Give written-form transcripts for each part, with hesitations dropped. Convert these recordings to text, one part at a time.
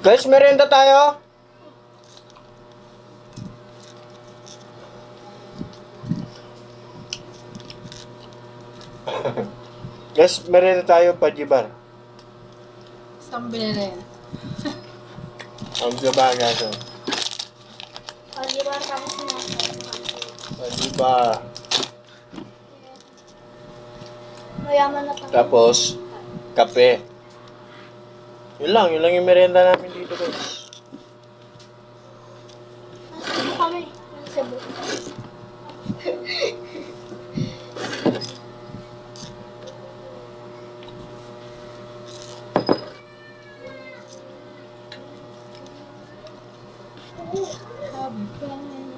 Guys, merienda tayo. Guys, merienda tayo, Pajibar. Saan binili yan? Ang gaba guys. Pajibar tapos na. Pajibar. Mayaman na tayo. Tapos, kape. Yun lang yung merienda namin dito guys. Cebu kami. Cebu.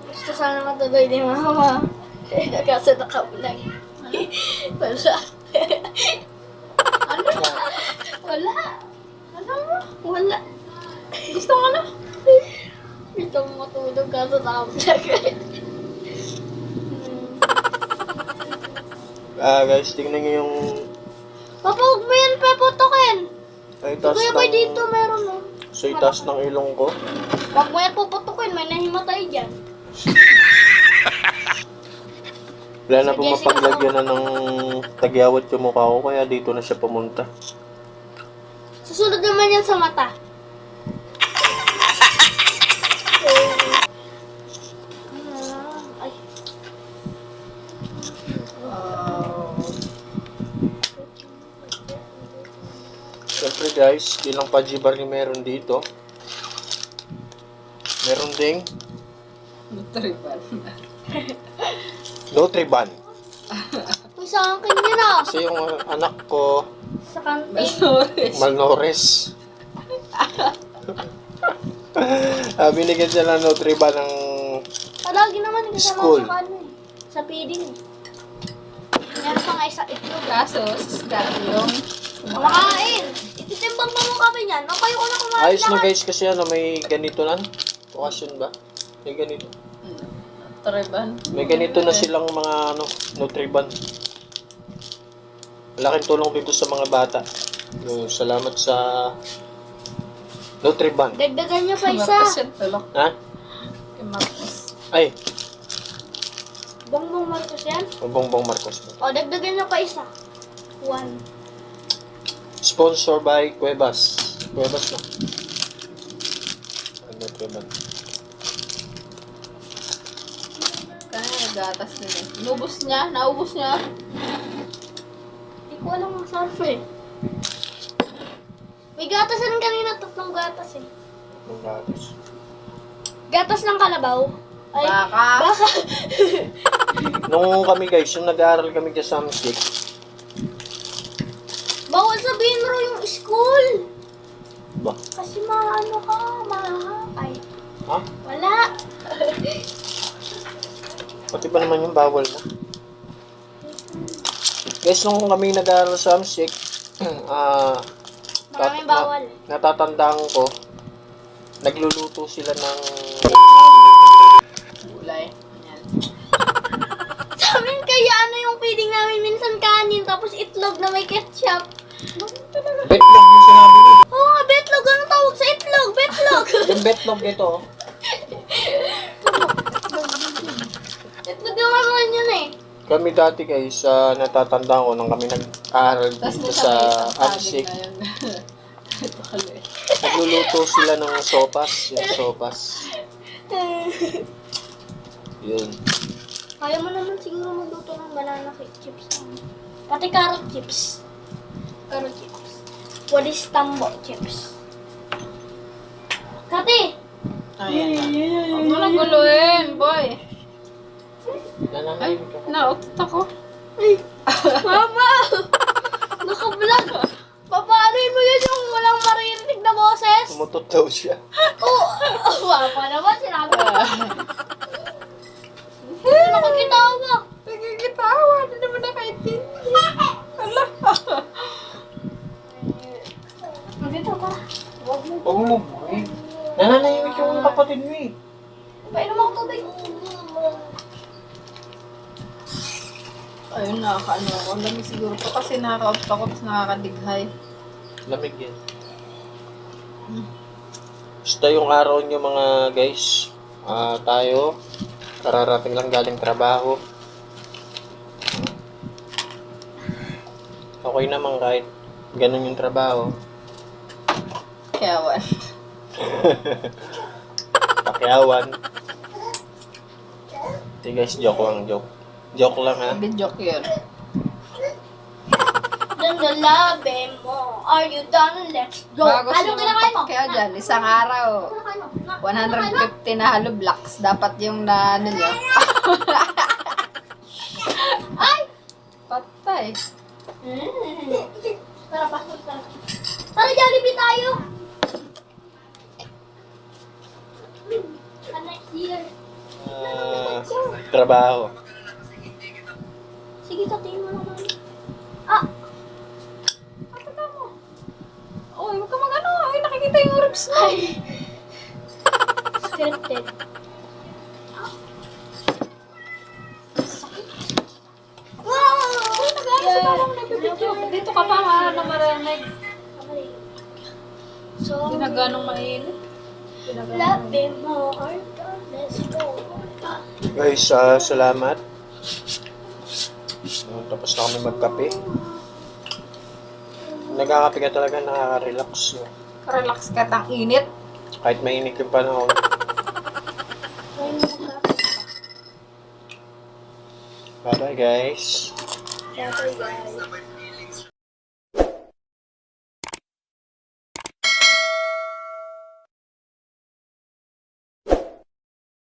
Gusto sana matuloy ni Mama. Kasi nakabulag. Wala. Ano? Wala. Ano mo? Wala. Gusto mo na? Gusto mo matulog ka sa nakabulag. Guys, tingnan nyo yung... Papa, huwag mo yan peputokin. Ay, taas Kuya Boy, dito meron no. So, itaas ng ilong ko. Huwag mo yan puputukin, may nahimatay dyan. Wala na Sa pong Jessica mapaglagyan na ng tagyawat yung mukha ko, kaya dito na siya pumunta. Susunod naman yan sa mata. Ay. Siyempre guys, ilang pajibar yung meron dito. Meron ding Nutriban. Nutriban. Uy, sa akin yun ah. Kasi yung anak ko, Sa kantin. Malnourished. malnourished. Binigyan siya ng Nutriban ng... Palagi naman kasama School. sa ano eh. Sa feeding eh. Meron pa nga isa itlog. Kaso, sisga yung Kumakain. Ititimbang mo kami niyan. Napayo ko na kumain Ayos na lahat. guys kasi ano, may ganito na. Okasyon ba? May ganito. Nutriban. May ganito na silang mga ano, Nutriban. Malaking tulong dito sa mga bata. Yung salamat sa Nutriban. Dagdagan niyo pa isa. Marcos yan, tulok. Ha? Kay Marcos. Ay, Bongbong Marcos yan. Bongbong Marcos. O, dagdagan niyo pa isa. 1. Sponsor by Cuevas. Cuevas na. Nutriban. Kaya nagatas na yun. Inubos niya, naubos niya. Hindi ko alam ang sarf eh. May gatas rin kanina. 3 gatas eh. Ang gatas. Gatas ng kalabaw. Ay, Baka. baka. Nung kami guys, yung nag-aaral kami sa Samsik, Bawal sabihin mo yung school. ba? Kasi maano ka, mahahakay. Ha? Wala. Pati ba naman yung bawal na? Guys, nung kami nag-aaral sa Samsik, Maraming bawal. natatandaan ko, nagluluto sila ng Gulay. Ayan. Sa amin kaya ano yung feeding namin minsan kanin tapos itlog na may ketchup. betlog yung sinabi ko. Oo nga, betlog. Anong tawag sa itlog? Betlog. Yung betlog ito, Itlog yung naman yun eh. kami dati guys, natatandaan ko nung kami nag-aaral Tapos dito may sa sabay Amsik, na yun. Ito kali. nagluluto sila ng sopas. Yung sopas. Yun. Kaya mo naman siguro magluto ng banana chips. Pati carrot chips. Carrot chips. Walis tambo chips. Kati! Ayan na. Huwag mo lang guluhin, boy. Ay, Nananahimik ako. nautot ako. Ay! Mama! Naka-vlog! Papaanoin mo yun yung walang maririnig na boses? Umutot daw siya. Oo! Wapa naman, sinabi ko. Ano nakakitawa? Nagkikitawa. Hindi naman nakaintindi. Ala. Dito ka. Huwag mo. Huwag mo boy. Nananahimik yung kapatid mo eh. Painom ako tubig. Ayun, nakakaano ako. Ang dami siguro to kasi nakaka-out ako tapos nakakadighay. Lamig yan. Basta yung araw nyo mga guys. Tayo, kararating lang galing trabaho. Okay naman kahit ganun yung trabaho. Kayawan. Pakyawan. Hindi guys, joke lang, joke. Joke lang ha. Hindi joke yun. Dandalabe mo. Are you done? Let's go. Bago Anong kinakain mo? Kaya dyan, isang araw, Kinakain mo? 150 na hollow blocks. Dapat yung na ano nyo. Ay! Patay. Tara, pasok tayo. Tara, Jollibee tayo. Next year. Trabaho. Sige, tatiin mo naman. Ah! Uy, huwag ka mag-ano. Ay, nakikita yung ribs mo. Scripted. Uy, nag-ano sa parang nabibidyo. Dito ka pa na marinig. So, Ginaganong mainit. labi mo. Are done. Let's go. Guys, salamat. Tapos na kami magkape. Nagkakape ka talaga, nakaka-relax. Relax ka, tang init. Kahit mainit yung panahon. Bye-bye guys. Bye, guys.